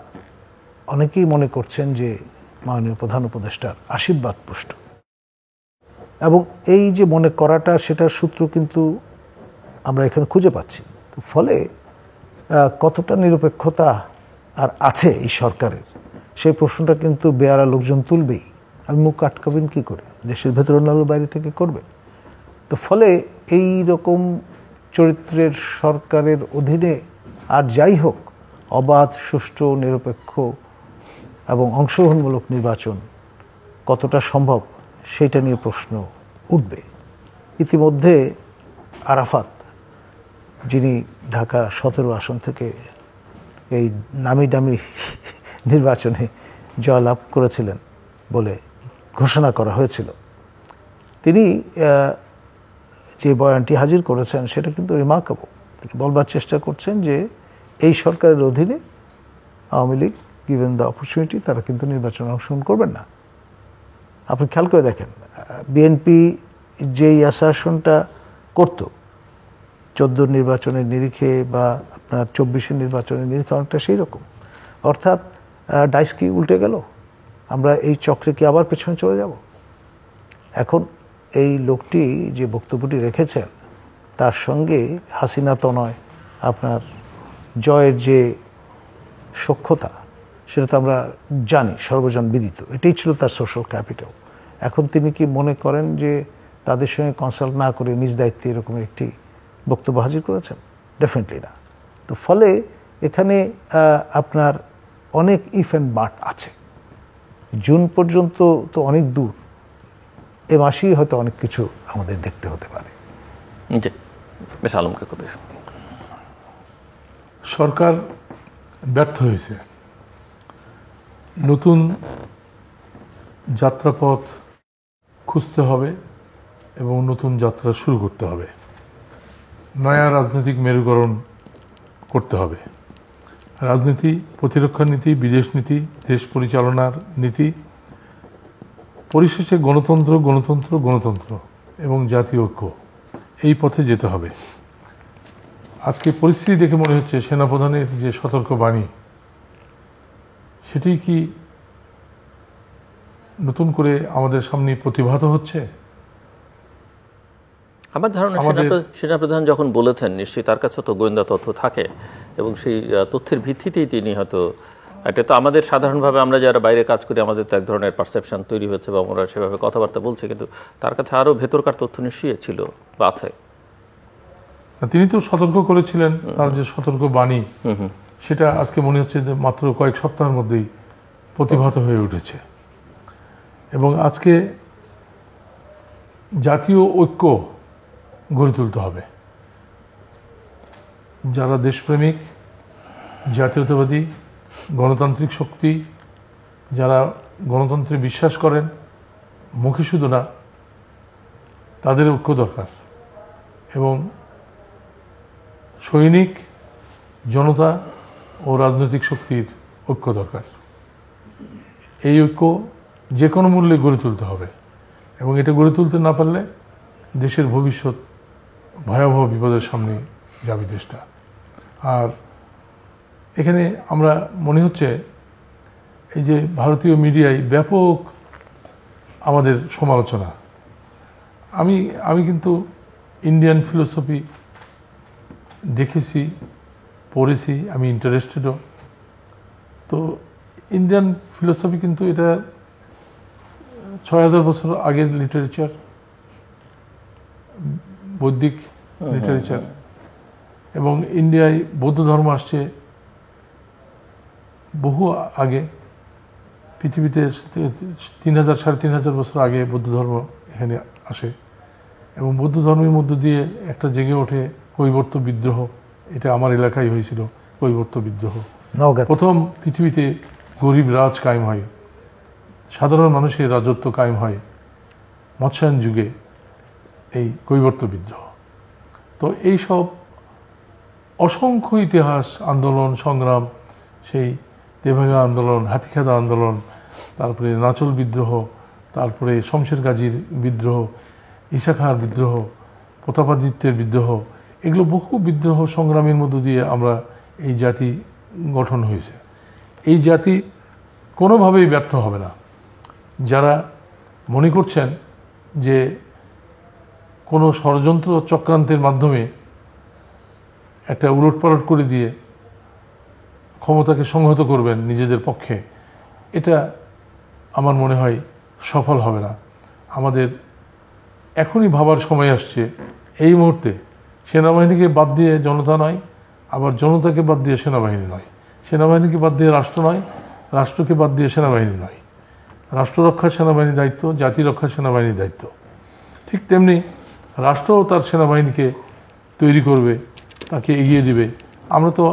অনেকেই মনে করছেন যে মাননীয় প্রধান উপদেষ্টার আশীর্বাদ পুষ্ট, এবং এই যে মনে করাটা, সেটার সূত্র কিন্তু আমরা এখানে খুঁজে পাচ্ছি। তো ফলে কতটা নিরপেক্ষতা আর আছে এই সরকারের, সেই প্রশ্নটা কিন্তু বেয়ারা লোকজন তুলবেই। আমি মুখ আটকাবেন কী করে? দেশের ভেতরে নাহলে বাইরে থেকে করবে। তো ফলে এই রকম চরিত্রের সরকারের অধীনে আর যাই হোক, অবাধ, সুষ্ঠু, নিরপেক্ষ এবং অংশগ্রহণমূলক নির্বাচন কতটা সম্ভব, সেটা নিয়ে প্রশ্ন উঠবে। ইতিমধ্যে আরাফাত, যিনি ঢাকা ১৭ আসন থেকে এই নামি দামি নির্বাচনে জয়লাভ করেছিলেন বলে ঘোষণা করা হয়েছিল, তিনি যে বয়ানটি হাজির করেছেন সেটা কিন্তু রিমার্কেবল। তিনি বলবার চেষ্টা করছেন যে এই সরকারের অধীনে Awami League, given the opportunity, তারা কিন্তু নির্বাচনে অংশগ্রহণ করবেন না। আপনি খেয়াল করে দেখেন, বিএনপি যেই অ্যাসারশনটা করত 14 নির্বাচনের নিরিখে বা আপনার 24 নির্বাচনের নিরিখে, অনেকটা সেই রকম। অর্থাৎ ডাইস কি উল্টে গেল, আমরা এই চক্রে কি আবার পেছনে চলে যাব? এখন এই লোকটি যে বক্তব্যটি রেখেছেন, তার সঙ্গে হাসিনা তনয় আপনার জয়ের যে সখ্যতা, সেটা তো আমরা জানি, সর্বজন বিদিত। এটাই ছিল তার সোশ্যাল ক্যাপিটাল। এখন তিনি কি মনে করেন যে তাদের সঙ্গে কনসাল্ট না করে নিজ দায়িত্বে এরকম একটি বক্তব্য হাজির করেছেন? ডেফিনেটলি না। তো ফলে এখানে আপনার অনেক ইফ অ্যান্ড বাট আছে। জুন পর্যন্ত তো অনেক দূর, এ মাসেই হয়তো অনেক কিছু আমাদের দেখতে হতে পারে। জি, বেশ আলমকে কথা। সরকার ব্যর্থ হয়েছে, নতুন যাত্রাপথ খুঁজতে হবে এবং নতুন যাত্রা শুরু করতে হবে। নয়া রাজনৈতিক মেরুকরণ করতে হবে। রাজনীতি, প্রতিরক্ষা নীতি, বিদেশ নীতি, দেশ পরিচালনার নীতি পরিশেষে গণতন্ত্র গণতন্ত্র গণতন্ত্র এবং জাতীয় ঐক্য, এই পথে যেতে হবে। আজকে পরিস্থিতি দেখে মনে হচ্ছে সেনাপ্রধানের যে সতর্ক বাণী, সেটি কি নতুন করে আমাদের সামনে প্রতিভাত হচ্ছে? আমার ধারণা সেনাপ্রধান যখন বলেছেন, নিশ্চয়ই তার কাছে তো গোয়েন্দা তথ্য থাকে এবং সেই তথ্যের ভিত্তিতেই তিনি হয়তো, এটা তো আমাদের সাধারণভাবে আমরা যারা বাইরে কাজ করি আমাদের তো এক ধরনের পারসেপশন তৈরি হচ্ছে বা আমরা সেভাবে কথাবার্তা বলছি, কিন্তু তার কাছে আরও ভেতরকার তথ্য নিশ্চয়ই ছিল বা আছে। তিনি তো সতর্ক করেছিলেন, তার যে সতর্ক বাণী সেটা আজকে মনে হচ্ছে যে মাত্র কয়েক সপ্তাহের মধ্যেই প্রতিভাত হয়ে উঠেছে। এবং আজকে জাতীয় ঐক্য গড়ে তুলতে হবে। যারা দেশপ্রেমিক, জাতীয়তাবাদী, গণতান্ত্রিক শক্তি, যারা গণতন্ত্রে বিশ্বাস করেন, মুখে শুধু না, তাদের ঐক্য দরকার। এবং সৈনিক, জনতা ও রাজনৈতিক শক্তির ঐক্য দরকার। এই ঐক্য যে কোনো মূল্যে গড়ে তুলতে হবে এবং এটা গড়ে তুলতে না পারলে দেশের ভবিষ্যৎ ভয়াবহ বিপদের সামনে যাবে দেশটা। আর এখানে আমরা মনে হচ্ছে এই যে ভারতীয় মিডিয়ায় ব্যাপক আমাদের সমালোচনা, আমি কিন্তু ইন্ডিয়ান ফিলোসফি দেখেছি, পড়েছি, আমি ইন্টারেস্টেডও। তো ইন্ডিয়ান ফিলোসফি কিন্তু এটা ৬,০০০ বছর আগের লিটারেচার, বৈদিক লিটারেচার। এবং ইন্ডিয়ায় বৌদ্ধ ধর্ম আসছে বহু আগে, পৃথিবীতে ৩,০০০ ৩,৫০০ বছর আগে বৌদ্ধ ধর্ম এখানে আসে। এবং বৌদ্ধ ধর্মের মধ্য দিয়ে একটা জেগে ওঠে কৈবর্ত বিদ্রোহ। এটা আমার এলাকায় হয়েছিল, কৈবর্ত বিদ্রোহ। প্রথম পৃথিবীতে গরিব রাজ কায়েম হয়, সাধারণ মানুষের রাজত্ব কায়েম হয় মৎস্যায়ন যুগে, এই কৈবর্ত বিদ্রোহ। তো এইসব অসংখ্য ইতিহাস, আন্দোলন, সংগ্রাম, সেই তেভাগা আন্দোলন, হাতিখাদা আন্দোলন, তারপরে নাচল বিদ্রোহ, তারপরে শমশের গাজীর বিদ্রোহ, ঈসা খাঁর বিদ্রোহ, প্রতাপাদিত্যের বিদ্রোহ, এগুলো বহু বিদ্রোহ সংগ্রামের মধ্য দিয়ে আমরা এই জাতি গঠন হয়েছে। এই জাতি কোনোভাবেই ব্যর্থ হবে না। যারা মনে করছেন যে কোনো ষড়যন্ত্র চক্রান্তের মাধ্যমে একটা উলটপালট করে দিয়ে ক্ষমতাকে সংহত করবেন নিজেদের পক্ষে, এটা আমার মনে হয় সফল হবে না। আমাদের এখনই ভাবার সময় আসছে, এই মুহূর্তে সেনাবাহিনীকে বাদ দিয়ে জনতা নয়, আবার জনতাকে বাদ দিয়ে সেনাবাহিনী নয়, সেনাবাহিনীকে বাদ দিয়ে রাষ্ট্র নয়, রাষ্ট্রকে বাদ দিয়ে সেনাবাহিনী নয়। রাষ্ট্র রক্ষা সেনাবাহিনীর দায়িত্ব, জাতি রক্ষা সেনাবাহিনীর দায়িত্ব। ঠিক তেমনি রাষ্ট্রও তার সেনাবাহিনীকে তৈরি করবে, তাকে এগিয়ে দিবে। আমরা তো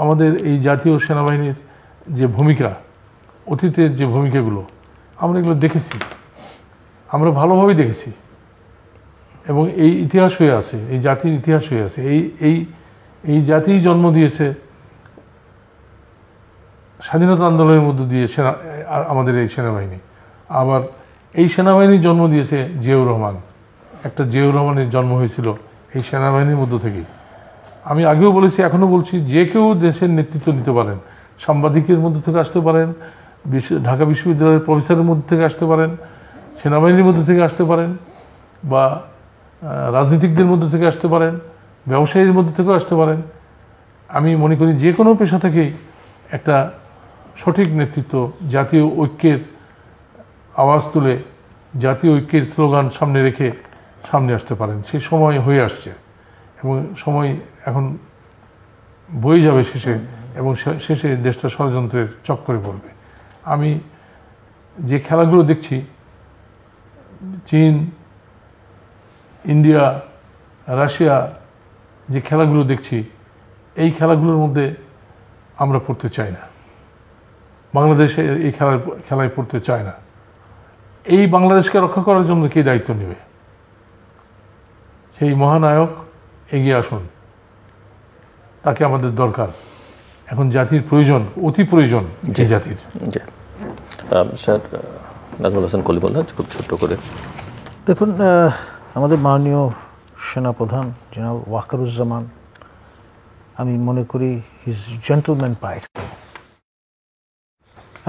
আমাদের এই জাতীয় সেনাবাহিনীর যে ভূমিকা, অতীতের যে ভূমিকাগুলো আমরা এগুলো দেখেছি, আমরা ভালোভাবেই দেখেছি এবং এই ইতিহাস হয়ে আছে, এই জাতির ইতিহাস হয়ে আছে। এই জাতিই জন্ম দিয়েছে স্বাধীনতা আন্দোলনের মধ্য দিয়ে আমাদের এই সেনাবাহিনী। আবার এই সেনাবাহিনীর জন্ম দিয়েছে জিয়াউর রহমান। একটা জিয়াউর রহমানের জন্ম হয়েছিল এই সেনাবাহিনীর মধ্য থেকেই। আমি আগেও বলেছি, এখনও বলছি, যে কেউ দেশের নেতৃত্ব নিতে পারেন। সাংবাদিকের মধ্য থেকে আসতে পারেন, ঢাকা বিশ্ববিদ্যালয়ের প্রফেসরের মধ্যে থেকে আসতে পারেন, সেনাবাহিনীর মধ্যে থেকে আসতে পারেন, বা রাজনীতিকদের মধ্যে থেকে আসতে পারেন, ব্যবসায়ীর মধ্যে থেকেও আসতে পারেন। আমি মনে করি যে কোনো পেশা থেকেই একটা সঠিক নেতৃত্ব, জাতীয় ঐক্যের আওয়াজ তুলে, জাতীয় ঐক্যের স্লোগান সামনে রেখে সামনে আসতে পারেন। সেই সময় হয়ে আসছে এবং সময় এখন বয়ে যাবে শেষে, এবং শেষে দেশটা ষড়যন্ত্রের চক্করে পড়বে। আমি যে খেলাগুলো দেখছি, চীন, ইন্ডিয়া, রাশিয়া, যে খেলাগুলো দেখছি, এই খেলাগুলোর মধ্যে আমরা পড়তে চাই না। বাংলাদেশে এই খেলায় পড়তে চায় না। এই বাংলাদেশকে রক্ষা করার জন্য কে দায়িত্ব নেবে? সেই মহানায়ক এগিয়ে আসুন, তাকে আমাদের দরকার। এখন জাতির প্রয়োজন, অতি প্রয়োজন এই জাতির। স্যার, নাজমুল হাসান কলিমুল্লাহ, খুব ছোট্ট করে। দেখুন, আমাদের মাননীয় সেনাপ্রধান জেনারেল ওয়াকারুজ্জামান, আমি মনে করি হিজ জেন্টলম্যান পার এক্সেলেন্স।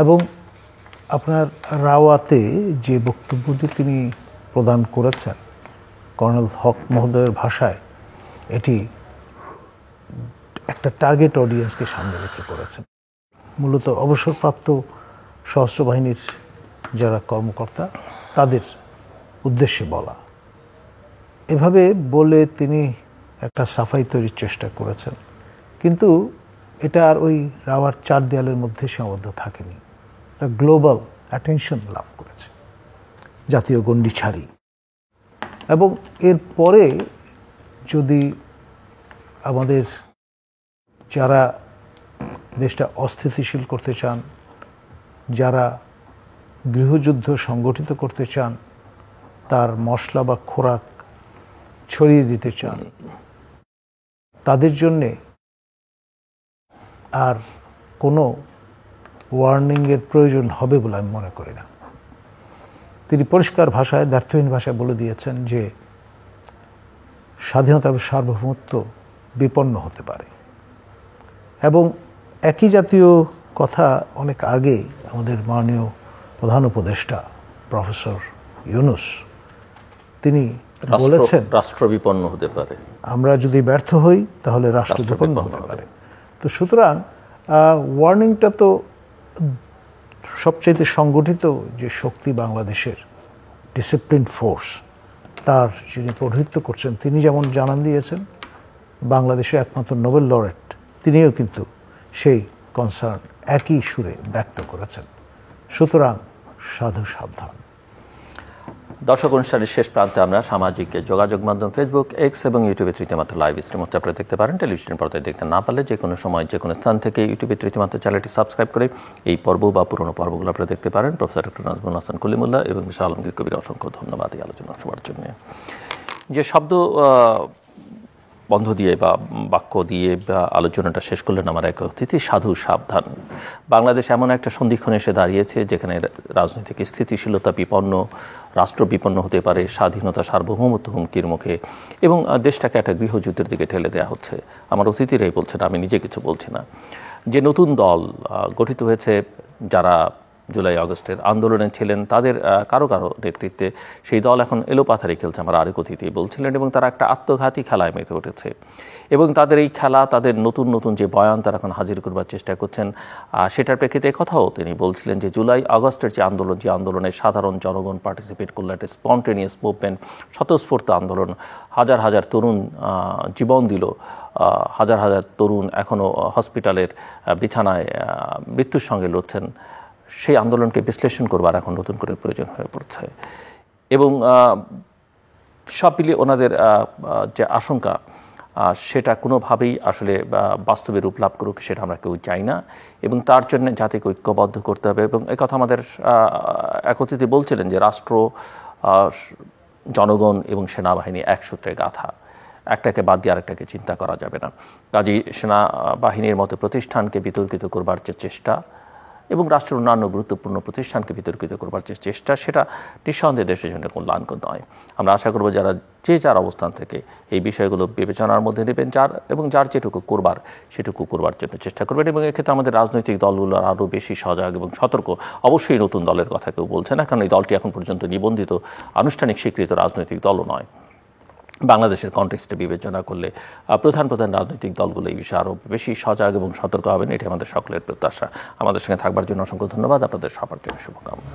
এবং আপনার রাওয়াতে যে বক্তব্যটি তিনি প্রদান করেছেন কর্নেল হক মহোদয়ের ভাষায়, এটি একটা টার্গেট অডিয়েন্সকে সামনে রেখে করেছেন। মূলত অবসরপ্রাপ্ত সশস্ত্র বাহিনীর যারা কর্মকর্তা তাদের উদ্দেশ্যে বলা। এভাবে বলে তিনি একটা সাফাই তৈরির চেষ্টা করেছেন, কিন্তু এটা আর ওই রাওয়ার চার দেয়ালের মধ্যে সীমাবদ্ধ থাকেনি, এটা গ্লোবাল অ্যাটেনশন লাভ করেছে, জাতীয় গণ্ডি ছাড়ি। এবং এরপরে যদি আমাদের যারা দেশটা অস্থিতিশীল করতে চান, যারা গৃহযুদ্ধ সংগঠিত করতে চান, তার মশলা বা খোরাক ছড়িয়ে দিতে চান, তাদের জন্যে আর কোনো ওয়ার্নিংয়ের প্রয়োজন হবে বলে আমি মনে করি না। তিনি পরিষ্কার ভাষায়, দ্ব্যর্থহীন ভাষায় বলে দিয়েছেন যে স্বাধীনতা এবং সার্বভৌমত্ব বিপন্ন হতে পারে। এবং একই জাতীয় কথা অনেক আগে আমাদের মাননীয় প্রধান উপদেষ্টা প্রফেসর ইউনূস তিনি বলেছেন, রাষ্ট্র বিপন্ন হতে পারে, আমরা যদি ব্যর্থ হই তাহলে রাষ্ট্র বিপন্ন হতে পারে। তো সুতরাং ওয়ার্নিংটা তো সবচেয়ে সংগঠিত যে শক্তি বাংলাদেশের ডিসিপ্লিন ফোর্স, তার যিনি পৌরোহিত্য করছেন তিনি যেমন জানান দিয়েছেন, বাংলাদেশের একমাত্র নোবেল লরেট তিনিও কিন্তু সেই কনসার্ন একই সুরে ব্যক্ত করেছেন। সুতরাং সাধু সাবধান। দর্শক, অনুষ্ঠানের শেষ প্রান্তে আমরা সামাজিক যোগাযোগ মাধ্যম ফেসবুক, এক্স এবং ইউটিউবে তৃতীয়মাত্র লাইভ স্ট্রিম হচ্ছে আপনারা দেখতে পারেন। টেলিভিশনের পর্দায় দেখতে না পারলে যে কোনো সময় যে কোনো স্থান থেকে ইউটিউবে তৃতীয়মাত্র চ্যানেলটি সাবস্ক্রাইব করে এই পর্ব বা পুরনো পর্বগুলো আপনারা দেখতে পারেন। প্রফেসর ডক্টর নাজমুল হাসান কলিমুল্লাহ এবং মিস্টার আলমগীর কবির অসংখ্য ধন্যবাদ এই আলোচনা সবার জন্য। যে শব্দ বন্ধ দিয়ে বা বাক্য দিয়ে বা আলোচনাটা শেষ করলেন আমার এক অতিথি, সাধু সাবধান। বাংলাদেশ এমন একটা সন্ধিক্ষণে এসে দাঁড়িয়েছে যেখানে রাজনৈতিক স্থিতিশীলতা বিপন্ন, রাষ্ট্র বিপন্ন হতে পারে, স্বাধীনতা সার্বভৌমত্ব হুমকির মুখে, এবং দেশটাকে একটা গৃহযুদ্ধের দিকে ঠেলে দেওয়া হচ্ছে। আমার অতিথিরাই বলছেন, আমি নিজে কিছু বলছি না। যে নতুন দল গঠিত হয়েছে, যারা জুলাই আগস্টের আন্দোলনে ছিলেন, তাদের কারো কারো নেতৃত্বে সেই দল এখন এলোপাথারি খেলছে, আমার আরেক অতিথি বলছিলেন, এবং তারা একটা আত্মঘাতী খেলায় মেতে উঠেছে। এবং তাদের এই খেলা, তাদের নতুন নতুন যে বয়ান তারা এখন হাজির করবার চেষ্টা করছেন, সেটার প্রেক্ষিতে কথাও তিনি বলছিলেন যে জুলাই আগস্টের যে আন্দোলনে সাধারণ জনগণ পার্টিসিপেট করলো, একটা স্পন্টেনিয়াস মুভমেন্ট, স্বতঃস্ফূর্ত আন্দোলন, হাজার হাজার তরুণ জীবন দিল, হাজার হাজার তরুণ এখনও হসপিটালের বিছানায় মৃত্যুর সঙ্গে লড়ছেন। সেই আন্দোলনকে বিশ্লেষণ করবার এখন নতুন করে প্রয়োজন হয়ে পড়ছে। এবং সব মিলিয়ে ওনাদের যে আশঙ্কা, সেটা কোনোভাবেই আসলে বাস্তবে রূপ লাভ করুক সেটা আমরা কেউ চাই না, এবং তার জন্য জাতিকে ঐক্যবদ্ধ করতে হবে। এবং একথা আমাদের এক অতিথি বলছিলেন যে রাষ্ট্র, জনগণ এবং সেনাবাহিনী এক সূত্রে গাঁথা, একটাকে বাদ দিয়ে আরেকটাকে চিন্তা করা যাবে না। কাজেই সেনাবাহিনীর মতো প্রতিষ্ঠানকে বিতর্কিত করবার যে চেষ্টা এবং রাষ্ট্রের অন্যান্য গুরুত্বপূর্ণ প্রতিষ্ঠানকে বিতর্কিত করবার যে চেষ্টা, সেটা নিঃসন্দেহে দেশের জন্য কল্যাণকর নয়। আমরা আশা করব যারা যে যার অবস্থান থেকে এই বিষয়গুলো বিবেচনার মধ্যে নেবেন, যার যেটুকু করবার সেটুকু করবার জন্য চেষ্টা করবেন। এবং এক্ষেত্রে আমাদের রাজনৈতিক দলগুলোর আরও বেশি সজাগ এবং সতর্ক। অবশ্যই নতুন দলের কথা কেউ বলছে না, কারণ এই দলটি এখন পর্যন্ত নিবন্ধিত আনুষ্ঠানিক স্বীকৃত রাজনৈতিক দলও নয়। বাংলাদেশের কনটেক্সটে বিবেচনা করলে প্রধান রাজনৈতিক দলগুলো এই বিষয়ে আরও বেশি সজাগ এবং সতর্ক হবেন, এটি আমাদের সকলের প্রত্যাশা। আমাদের সঙ্গে থাকবার জন্য অসংখ্য ধন্যবাদ। আপনাদের সবার জন্য শুভকামনা।